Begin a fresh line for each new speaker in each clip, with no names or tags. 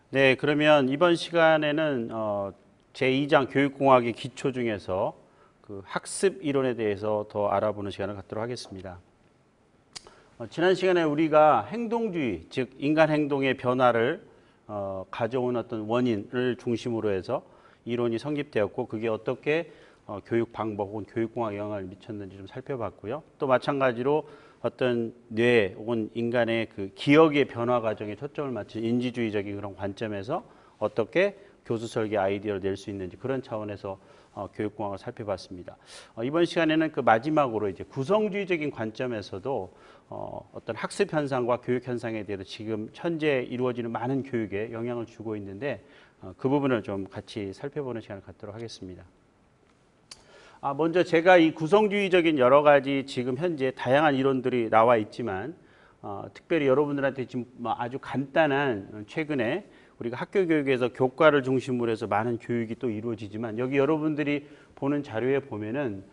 네, 그러면 이번 시간에는 제2장 교육공학의 기초 중에서 그 학습 이론에 대해서 더 알아보는 시간을 갖도록 하겠습니다. 지난 시간에 우리가 행동주의, 즉 인간 행동의 변화를 가져온 어떤 원인을 중심으로 해서 이론이 성립되었고 그게 어떻게 교육 방법 혹은 교육공학에 영향을 미쳤는지 좀 살펴봤고요. 또 마찬가지로 어떤 뇌 혹은 인간의 그 기억의 변화 과정에 초점을 맞춘 인지주의적인 그런 관점에서 어떻게 교수 설계 아이디어를 낼 수 있는지 그런 차원에서 교육공학을 살펴봤습니다. 이번 시간에는 그 마지막으로 이제 구성주의적인 관점에서도 어떤 학습 현상과 교육 현상에 대해서 지금 현재 이루어지는 많은 교육에 영향을 주고 있는데 그 부분을 좀 같이 살펴보는 시간을 갖도록 하겠습니다. 먼저 제가 이 구성주의적인 여러 가지 지금 현재 다양한 이론들이 나와 있지만 특별히 여러분들한테 지금 아주 간단한 최근에 우리가 학교 교육에서 교과를 중심으로 해서 많은 교육이 또 이루어지지만 여기 여러분들이 보는 자료에 보면은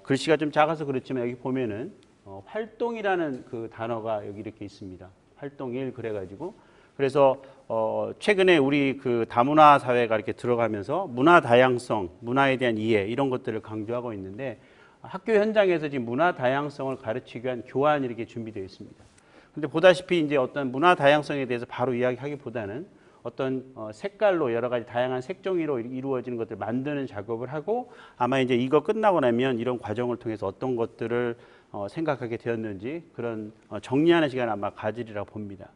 글씨가 좀 작아서 그렇지만 여기 보면은 활동이라는 그 단어가 여기 이렇게 있습니다. 활동일 그래가지고 그래서 최근에 우리 그 다문화 사회가 이렇게 들어가면서 문화 다양성, 문화에 대한 이해 이런 것들을 강조하고 있는데 학교 현장에서 지금 문화 다양성을 가르치기 위한 교환이 이렇게 준비되어 있습니다. 근데 보다시피 이제 어떤 문화 다양성에 대해서 바로 이야기하기보다는 어떤 색깔로 여러 가지 다양한 색종이로 이루어지는 것들을 만드는 작업을 하고 아마 이제 이거 끝나고 나면 이런 과정을 통해서 어떤 것들을 생각하게 되었는지 그런 정리하는 시간을 아마 가지리라고 봅니다.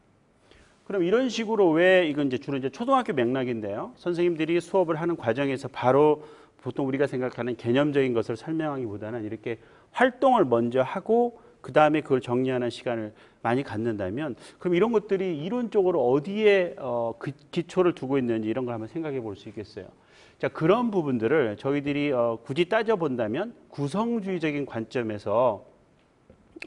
그럼 이런 식으로 왜 이건 이제 주로 이제 초등학교 맥락인데요. 선생님들이 수업을 하는 과정에서 바로 보통 우리가 생각하는 개념적인 것을 설명하기보다는 이렇게 활동을 먼저 하고 그 다음에 그걸 정리하는 시간을 많이 갖는다면 그럼 이런 것들이 이론적으로 어디에 그 기초를 두고 있는지 이런 걸 한번 생각해 볼 수 있겠어요. 자, 그런 부분들을 저희들이 굳이 따져본다면 구성주의적인 관점에서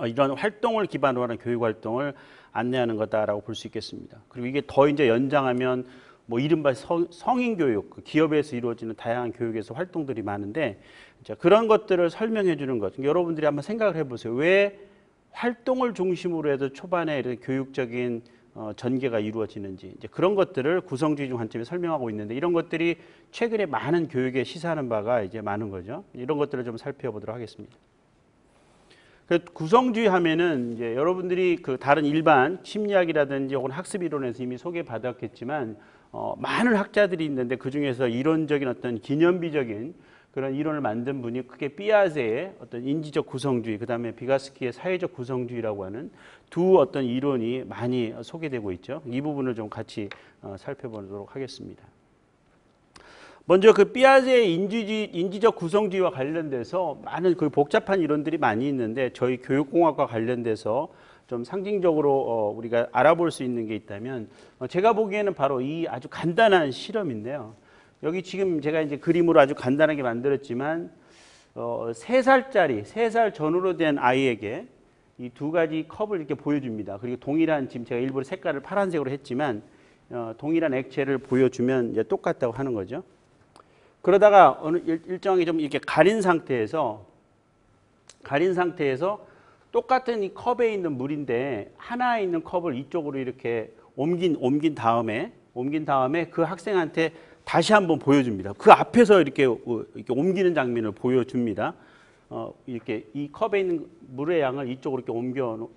이런 활동을 기반으로 하는 교육 활동을 안내하는 거다라고 볼 수 있겠습니다. 그리고 이게 더 이제 연장하면 뭐 이른바 성인 교육, 기업에서 이루어지는 다양한 교육에서 활동들이 많은데 자, 그런 것들을 설명해 주는 것. 여러분들이 한번 생각을 해보세요. 왜 활동을 중심으로 해서 초반에 이렇게 교육적인 전개가 이루어지는지 이제 그런 것들을 구성주의 관점에 설명하고 있는데 이런 것들이 최근에 많은 교육에 시사하는 바가 이제 많은 거죠. 이런 것들을 좀 살펴보도록 하겠습니다. 구성주의 하면은 이제 여러분들이 그 다른 일반 심리학이라든지 혹은 학습 이론에서 이미 소개받았겠지만 많은 학자들이 있는데 그 중에서 이론적인 어떤 기념비적인 그런 이론을 만든 분이 크게 삐아제의 어떤 인지적 구성주의, 그 다음에 비가스키의 사회적 구성주의라고 하는 두 어떤 이론이 많이 소개되고 있죠. 이 부분을 좀 같이 살펴보도록 하겠습니다. 먼저 그 삐아제의 인지적 구성주의와 관련돼서 많은 그 복잡한 이론들이 많이 있는데 저희 교육공학과 관련돼서 좀 상징적으로 우리가 알아볼 수 있는 게 있다면 제가 보기에는 바로 이 아주 간단한 실험인데요. 여기 지금 제가 이제 그림으로 아주 간단하게 만들었지만 3살짜리, 3살 전후로 된 아이에게 이 두 가지 컵을 이렇게 보여줍니다. 그리고 동일한 지금 제가 일부러 색깔을 파란색으로 했지만 동일한 액체를 보여주면 이제 똑같다고 하는 거죠. 그러다가 어느 일정하게 좀 이렇게 가린 상태에서 똑같은 이 컵에 있는 물인데 하나에 있는 컵을 이쪽으로 이렇게 옮긴 다음에 그 학생한테 다시 한번 보여줍니다. 그 앞에서 이렇게 옮기는 장면을 보여줍니다. 이렇게 이 컵에 있는 물의 양을 이쪽으로 이렇게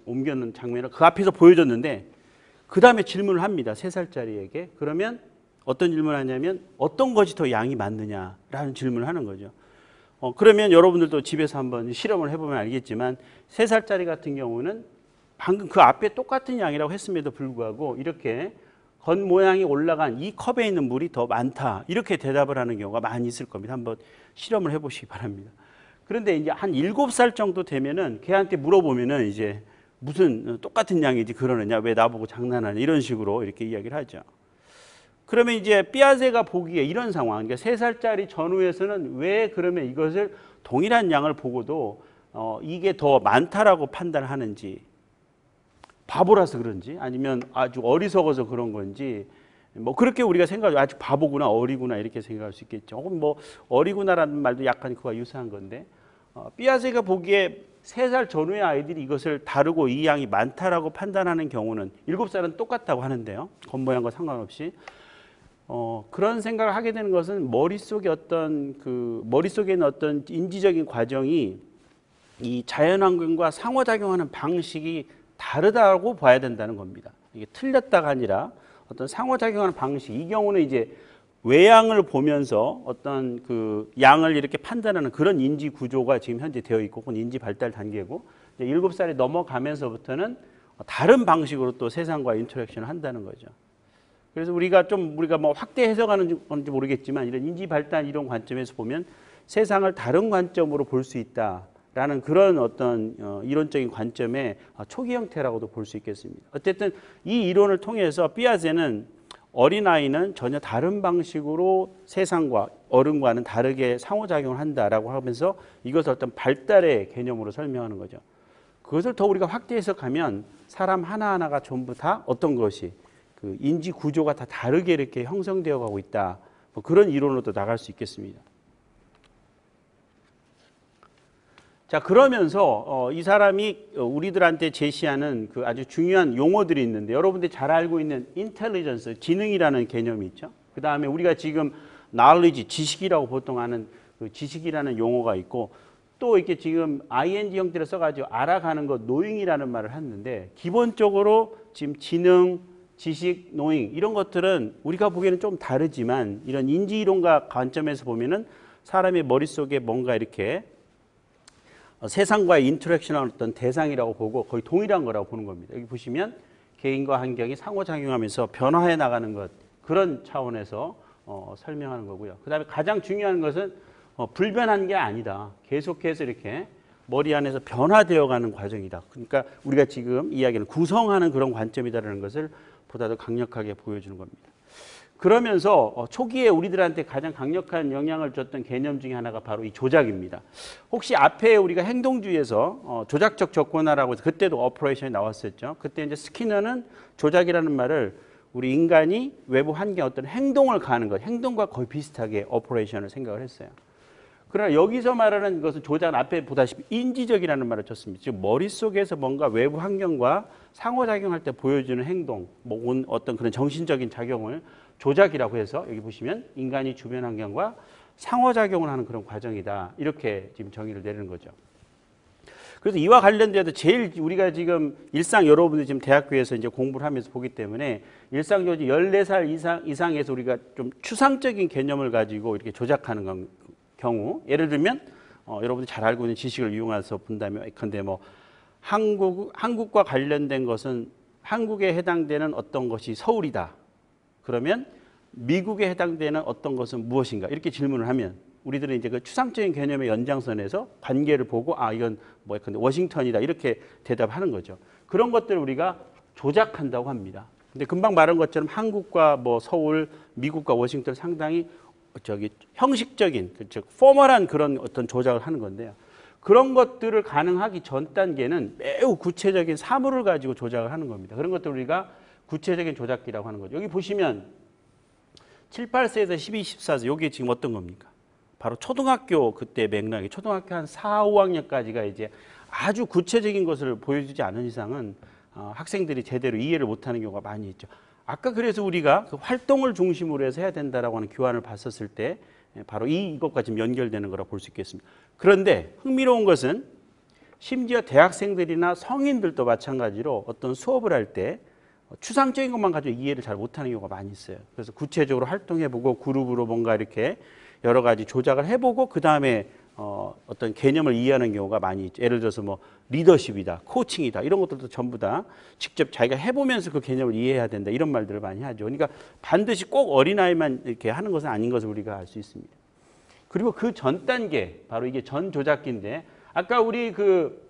옮겨놓은 장면을 그 앞에서 보여줬는데 그 다음에 질문을 합니다. 3살짜리에게. 그러면 어떤 질문을 하냐면 어떤 것이 더 양이 많느냐라는 질문을 하는 거죠. 그러면 여러분들도 집에서 한번 실험을 해보면 알겠지만 3살짜리 같은 경우는 방금 그 앞에 똑같은 양이라고 했음에도 불구하고 이렇게 겉모양이 올라간 이 컵에 있는 물이 더 많다 이렇게 대답을 하는 경우가 많이 있을 겁니다. 한번 실험을 해보시기 바랍니다. 그런데 이제 한 7살 정도 되면은 걔한테 물어보면은 이제 무슨 똑같은 양이지 그러느냐 왜 나보고 장난하냐 이런 식으로 이렇게 이야기를 하죠. 그러면 이제 삐아제가 보기에 이런 상황, 그러니까 3살짜리 전후에서는 왜 그러면 이것을 동일한 양을 보고도 이게 더 많다라고 판단하는지 바보라서 그런지 아니면 아주 어리석어서 그런 건지 뭐 그렇게 우리가 생각하죠. 아주 바보구나 어리구나 이렇게 생각할 수 있겠죠. 혹은 뭐 어리구나라는 말도 약간 그와 유사한 건데 삐아제가 보기에 3살 전후의 아이들이 이것을 다르고 이 양이 많다라고 판단하는 경우는 7살은 똑같다고 하는데요. 겉모양과 상관없이. 그런 생각을 하게 되는 것은 머릿속에 있는 어떤 인지적인 과정이 이 자연환경과 상호작용하는 방식이 다르다고 봐야 된다는 겁니다. 이게 틀렸다가 아니라 어떤 상호작용하는 방식, 이 경우는 이제 외양을 보면서 어떤 그 양을 이렇게 판단하는 그런 인지 구조가 지금 현재 되어 있고, 그건 인지 발달 단계고, 이제 7살이 넘어가면서부터는 다른 방식으로 또 세상과 인터랙션을 한다는 거죠. 그래서 우리가 뭐 확대 해석하는 건지 모르겠지만, 이런 인지 발달 이론 관점에서 보면 세상을 다른 관점으로 볼 수 있다라는 그런 어떤 이론적인 관점의 초기 형태라고도 볼 수 있겠습니다. 어쨌든 이 이론을 통해서 피아제는 어린아이는 전혀 다른 방식으로 세상과 어른과는 다르게 상호작용을 한다라고 하면서 이것을 어떤 발달의 개념으로 설명하는 거죠. 그것을 더 우리가 확대 해석하면 사람 하나하나가 전부 다 어떤 것이 그 인지 구조가 다 다르게 이렇게 형성되어 가고 있다. 뭐 그런 이론으로도 나갈 수 있겠습니다. 자, 그러면서 이 사람이 우리들한테 제시하는 그 아주 중요한 용어들이 있는데, 여러분들이 잘 알고 있는 인텔리전스, 지능이라는 개념이 있죠. 그 다음에 우리가 지금 knowledge, 지식이라고 보통 하는 그 지식이라는 용어가 있고, 또 이렇게 지금 ing 형태를 써가지고 알아가는 것, knowing이라는 말을 했는데, 기본적으로 지금 지능, 지식, knowing 이런 것들은 우리가 보기에는 좀 다르지만, 이런 인지이론과 관점에서 보면은 사람의 머릿속에 뭔가 이렇게 세상과의 인터랙션한 어떤 대상이라고 보고 거의 동일한 거라고 보는 겁니다. 여기 보시면 개인과 환경이 상호작용하면서 변화해 나가는 것, 그런 차원에서 설명하는 거고요. 그 다음에 가장 중요한 것은 불변한 게 아니다. 계속해서 이렇게 머리 안에서 변화되어 가는 과정이다. 그러니까 우리가 지금 이야기는 구성하는 그런 관점이다라는 것을 보다 더 강력하게 보여주는 겁니다. 그러면서 초기에 우리들한테 가장 강력한 영향을 줬던 개념 중에 하나가 바로 이 조작입니다. 혹시 앞에 우리가 행동주의에서 조작적 접근화라고 해서 그때도 오퍼레이션이 나왔었죠. 그때 이제 스키너는 조작이라는 말을 우리 인간이 외부 환경 어떤 행동을 가하는 것, 행동과 거의 비슷하게 오퍼레이션을 생각을 했어요. 그러나 여기서 말하는 것은 조작은 앞에 보다시피 인지적이라는 말을 쳤습니다. 즉 머릿속에서 뭔가 외부 환경과 상호작용할 때 보여주는 행동, 뭐 어떤 그런 정신적인 작용을 조작이라고 해서 여기 보시면 인간이 주변 환경과 상호작용을 하는 그런 과정이다. 이렇게 지금 정의를 내리는 거죠. 그래서 이와 관련돼서 제일 우리가 지금 일상 여러분들이 지금 대학교에서 이제 공부를 하면서 보기 때문에 일상적으로 14살 이상에서 우리가 좀 추상적인 개념을 가지고 이렇게 조작하는 경우, 예를 들면 여러분들이 잘 알고 있는 지식을 이용해서 본다면 예컨대 뭐 한국과 관련된 것은 한국에 해당되는 어떤 것이 서울이다. 그러면 미국에 해당되는 어떤 것은 무엇인가? 이렇게 질문을 하면 우리들은 이제 그 추상적인 개념의 연장선에서 관계를 보고 이건 뭐 예컨대 워싱턴이다. 이렇게 대답하는 거죠. 그런 것들을 우리가 조작한다고 합니다. 근데 금방 말한 것처럼 한국과 뭐 서울, 미국과 워싱턴 상당히 형식적인, 즉 포멀한 그런 어떤 조작을 하는 건데요. 그런 것들을 가능하기 전 단계는 매우 구체적인 사물을 가지고 조작을 하는 겁니다. 그런 것들 우리가 구체적인 조작기라고 하는 거죠. 여기 보시면 7, 8세에서 12, 14세 이게 지금 어떤 겁니까? 바로 초등학교 그때 맥락이 초등학교 한 4, 5학년까지가 이제 아주 구체적인 것을 보여주지 않은 이상은 학생들이 제대로 이해를 못하는 경우가 많이 있죠. 아까 그래서 우리가 그 활동을 중심으로 해서 해야 된다라고 하는 교환을 봤었을 때 바로 이것과 지금 연결되는 거라 볼 수 있겠습니다. 그런데 흥미로운 것은 심지어 대학생들이나 성인들도 마찬가지로 어떤 수업을 할 때 추상적인 것만 가지고 이해를 잘 못하는 경우가 많이 있어요. 그래서 구체적으로 활동해보고 그룹으로 뭔가 이렇게 여러 가지 조작을 해보고 그 다음에 어떤 개념을 이해하는 경우가 많이 있죠. 예를 들어서 뭐 리더십이다, 코칭이다 이런 것들도 전부 다 직접 자기가 해보면서 그 개념을 이해해야 된다 이런 말들을 많이 하죠. 그러니까 반드시 꼭 어린아이만 이렇게 하는 것은 아닌 것을 우리가 알 수 있습니다. 그리고 그 전 단계, 바로 이게 전 조작기인데 아까 우리 그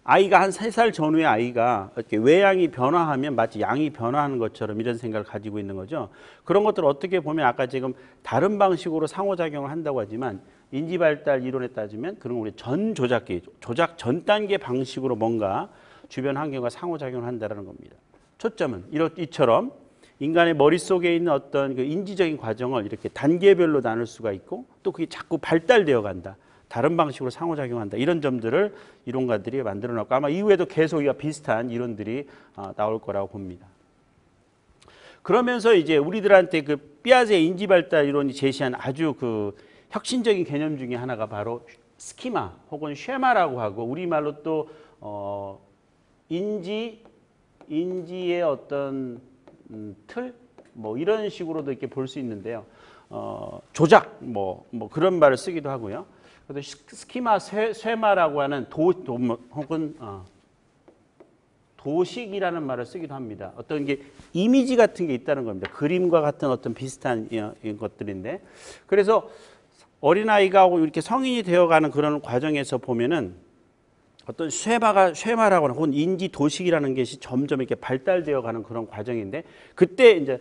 아이가 한 3살 전후의 아이가 이렇게 외양이 변화하면 마치 양이 변화하는 것처럼 이런 생각을 가지고 있는 거죠. 그런 것들을 어떻게 보면 아까 지금 다른 방식으로 상호작용을 한다고 하지만 인지발달 이론에 따지면 그런 우리 전 조작기, 조작 전 단계 방식으로 뭔가 주변 환경과 상호작용을 한다는 겁니다. 초점은 이처럼 인간의 머릿속에 있는 어떤 그 인지적인 과정을 이렇게 단계별로 나눌 수가 있고 또 그게 자꾸 발달되어 간다. 다른 방식으로 상호작용한다. 이런 점들을 이론가들이 만들어놨고 아마 이후에도 계속 이와 비슷한 이론들이 나올 거라고 봅니다. 그러면서 이제 우리들한테 그 피아제의 인지발달 이론이 제시한 아주 그 혁신적인 개념 중에 하나가 바로 스키마 혹은 쉐마라고 하고 우리말로 또 인지의 어떤 틀 뭐 이런 식으로도 이렇게 볼 수 있는데요. 조작 뭐 그런 말을 쓰기도 하고요. 그래서 스키마 쉐마라고 하는 혹은 도식이라는 말을 쓰기도 합니다. 어떤 게 이미지 같은 게 있다는 겁니다. 그림과 같은 어떤 비슷한 것들인데 그래서 어린아이가 이렇게 성인이 되어가는 그런 과정에서 보면은 어떤 쉐마라고 하는 혹은 인지 도식이라는 것이 점점 이렇게 발달되어 가는 그런 과정인데 그때 이제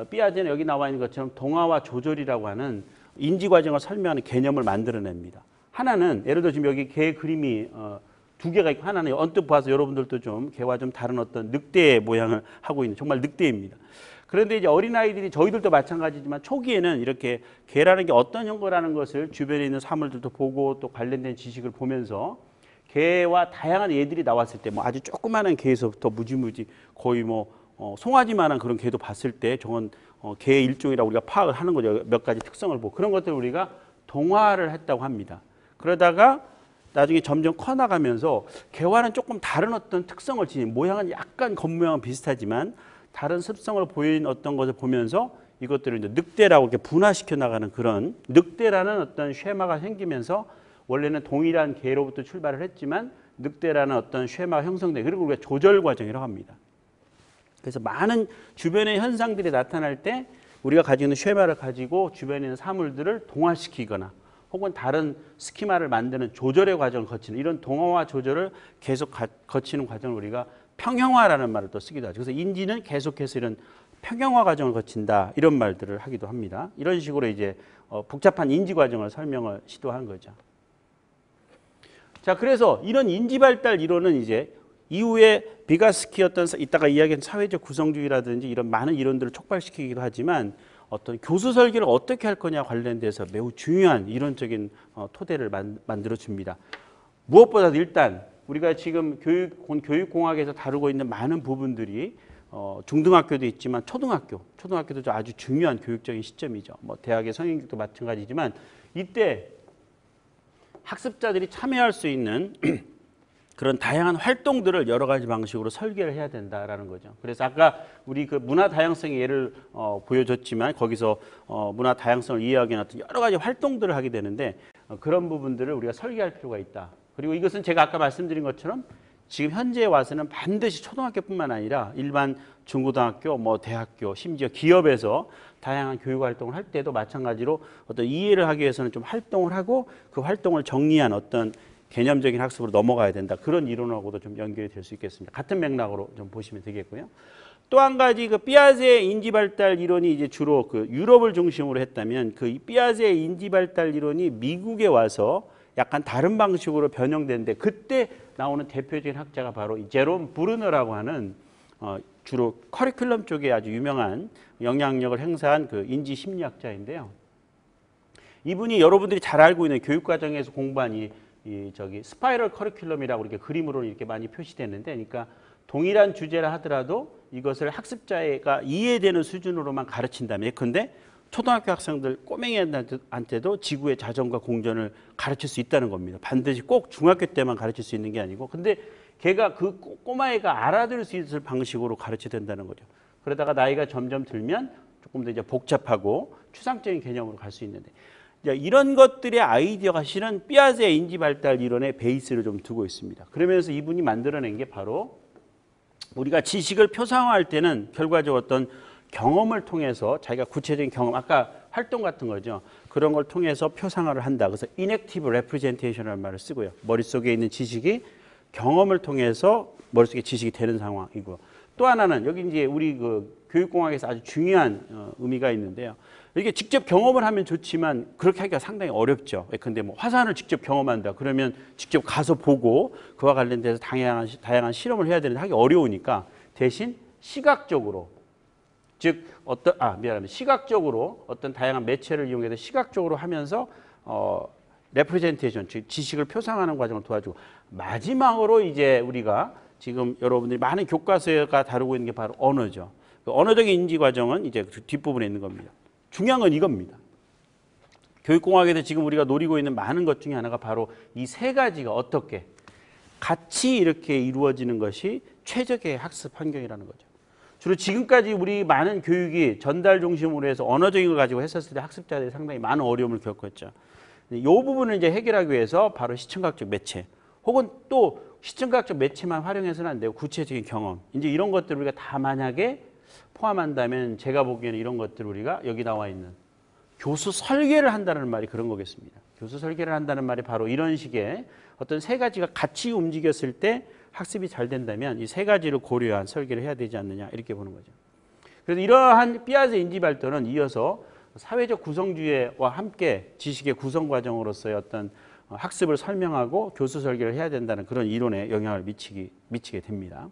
피아제는 여기 나와 있는 것처럼 동화와 조절이라고 하는 인지 과정을 설명하는 개념을 만들어냅니다. 하나는 예를 들어 지금 여기 개 그림이 두 개가 있고 하나는 언뜻 봐서 여러분들도 좀 개와 좀 다른 어떤 늑대의 모양을 하고 있는 정말 늑대입니다. 그런데 이제 어린아이들이 저희들도 마찬가지지만 초기에는 이렇게 개라는 게 어떤 형거라는 것을 주변에 있는 사물들도 보고 또 관련된 지식을 보면서 개와 다양한 애들이 나왔을 때 뭐 아주 조그마한 개에서부터 무지무지 거의 뭐 송아지만한 그런 개도 봤을 때 저건 개의 일종이라고 우리가 파악을 하는 거죠. 몇 가지 특성을 보고 그런 것들을 우리가 동화를 했다고 합니다. 그러다가 나중에 점점 커나가면서 개와는 조금 다른 어떤 특성을 지닌 모양은 약간 겉모양은 비슷하지만 다른 습성을 보인 어떤 것을 보면서 이것들을 이제 늑대라고 이렇게 분화시켜 나가는 그런 늑대라는 어떤 쉐마가 생기면서 원래는 동일한 개로부터 출발을 했지만 늑대라는 어떤 쉐마가 형성돼 그리고 우리가 조절 과정이라고 합니다. 그래서 많은 주변의 현상들이 나타날 때 우리가 가지고 있는 쉐마를 가지고 주변에 있는 사물들을 동화시키거나 혹은 다른 스키마를 만드는 조절의 과정을 거치는 이런 동화와 조절을 계속 거치는 과정을 우리가 평형화라는 말을 또 쓰기도 하죠. 그래서 인지는 계속해서 이런 평형화 과정을 거친다 이런 말들을 하기도 합니다. 이런 식으로 이제 복잡한 인지 과정을 설명을 시도한 거죠. 자, 그래서 이런 인지 발달 이론은 이제 이후에 비가스키 어떤 이따가 이야기한 사회적 구성주의라든지 이런 많은 이론들을 촉발시키기도 하지만 어떤 교수 설계를 어떻게 할 거냐 관련돼서 매우 중요한 이론적인 토대를 만들어 줍니다. 무엇보다도 일단 우리가 지금 교육공학에서 다루고 있는 많은 부분들이 중등학교도 있지만 초등학교도 아주 중요한 교육적인 시점이죠. 뭐 대학의 성인교육도 마찬가지지만 이때 학습자들이 참여할 수 있는 그런 다양한 활동들을 여러 가지 방식으로 설계를 해야 된다라는 거죠. 그래서 아까 우리 그 문화 다양성의 예를 보여줬지만 거기서 문화 다양성을 이해하기 위한 여러 가지 활동들을 하게 되는데 그런 부분들을 우리가 설계할 필요가 있다. 그리고 이것은 제가 아까 말씀드린 것처럼 지금 현재에 와서는 반드시 초등학교뿐만 아니라 일반 중고등학교, 뭐 대학교, 심지어 기업에서 다양한 교육 활동을 할 때도 마찬가지로 어떤 이해를 하기 위해서는 좀 활동을 하고 그 활동을 정리한 어떤 개념적인 학습으로 넘어가야 된다. 그런 이론하고도 좀 연결이 될 수 있겠습니다. 같은 맥락으로 좀 보시면 되겠고요. 또 한 가지 그 피아제의 인지 발달 이론이 이제 주로 그 유럽을 중심으로 했다면 그 피아제의 인지 발달 이론이 미국에 와서 약간 다른 방식으로 변형됐는데 그때 나오는 대표적인 학자가 바로 제롬 브루너라고 하는 주로 커리큘럼 쪽에 아주 유명한 영향력을 행사한 그 인지 심리학자인데요. 이분이 여러분들이 잘 알고 있는 교육 과정에서 공부한 이 스파이럴 커리큘럼이라고 이렇게 그림으로 이렇게 많이 표시되는데, 그러니까 동일한 주제라 하더라도 이것을 학습자가 이해되는 수준으로만 가르친다면, 예컨대 초등학교 학생들 꼬맹이한테도 지구의 자전과 공전을 가르칠 수 있다는 겁니다. 반드시 꼭 중학교 때만 가르칠 수 있는 게 아니고, 근데 걔가 그 꼬마애가 알아들을 수 있을 방식으로 가르쳐야 된다는 거죠. 그러다가 나이가 점점 들면 조금 더 이제 복잡하고 추상적인 개념으로 갈 수 있는데, 이런 것들의 아이디어가 실은 피아제의 인지 발달 이론의 베이스를 좀 두고 있습니다. 그러면서 이분이 만들어낸 게 바로 우리가 지식을 표상화할 때는 결과적으로 어떤 경험을 통해서 자기가 구체적인 경험, 아까 활동 같은 거죠. 그런 걸 통해서 표상화를 한다. 그래서 inactive representation이라는 말을 쓰고요. 머릿속에 있는 지식이 경험을 통해서 머릿속에 지식이 되는 상황이고, 또 하나는 여기 이제 우리 그 교육공학에서 아주 중요한 의미가 있는데요. 이게 직접 경험을 하면 좋지만 그렇게 하기가 상당히 어렵죠. 근데 뭐 화산을 직접 경험한다. 그러면 직접 가서 보고 그와 관련돼서 다양한 실험을 해야 되는데 하기 어려우니까 대신 시각적으로, 즉 시각적으로 어떤 다양한 매체를 이용해서 시각적으로 하면서 레프레젠테이션, 즉 지식을 표상하는 과정을 도와주고, 마지막으로 이제 우리가 지금 여러분들이 많은 교과서가 다루고 있는 게 바로 언어죠. 그 언어적인 인지 과정은 이제 그 뒷부분에 있는 겁니다. 중요한 건 이겁니다. 교육공학에서 지금 우리가 노리고 있는 많은 것 중에 하나가 바로 이 세 가지가 어떻게 같이 이렇게 이루어지는 것이 최적의 학습 환경이라는 거죠. 주로 지금까지 우리 많은 교육이 전달 중심으로 해서 언어적인 걸 가지고 했었을 때 학습자들이 상당히 많은 어려움을 겪었죠. 이 부분을 이제 해결하기 위해서 바로 시청각적 매체, 혹은 또 시청각적 매체만 활용해서는 안 되고 구체적인 경험, 이제 이런 것들을 우리가 다 만약에 포함한다면 제가 보기에는 이런 것들 우리가 여기 나와 있는 교수 설계를 한다는 말이 그런 거겠습니다. 교수 설계를 한다는 말이 바로 이런 식의 어떤 세 가지가 같이 움직였을 때 학습이 잘 된다면 이 세 가지를 고려한 설계를 해야 되지 않느냐, 이렇게 보는 거죠. 그래서 이러한 삐아제 인지 발전은 이어서 사회적 구성주의와 함께 지식의 구성 과정으로서의 어떤 학습을 설명하고 교수 설계를 해야 된다는 그런 이론에 영향을 미치게 됩니다.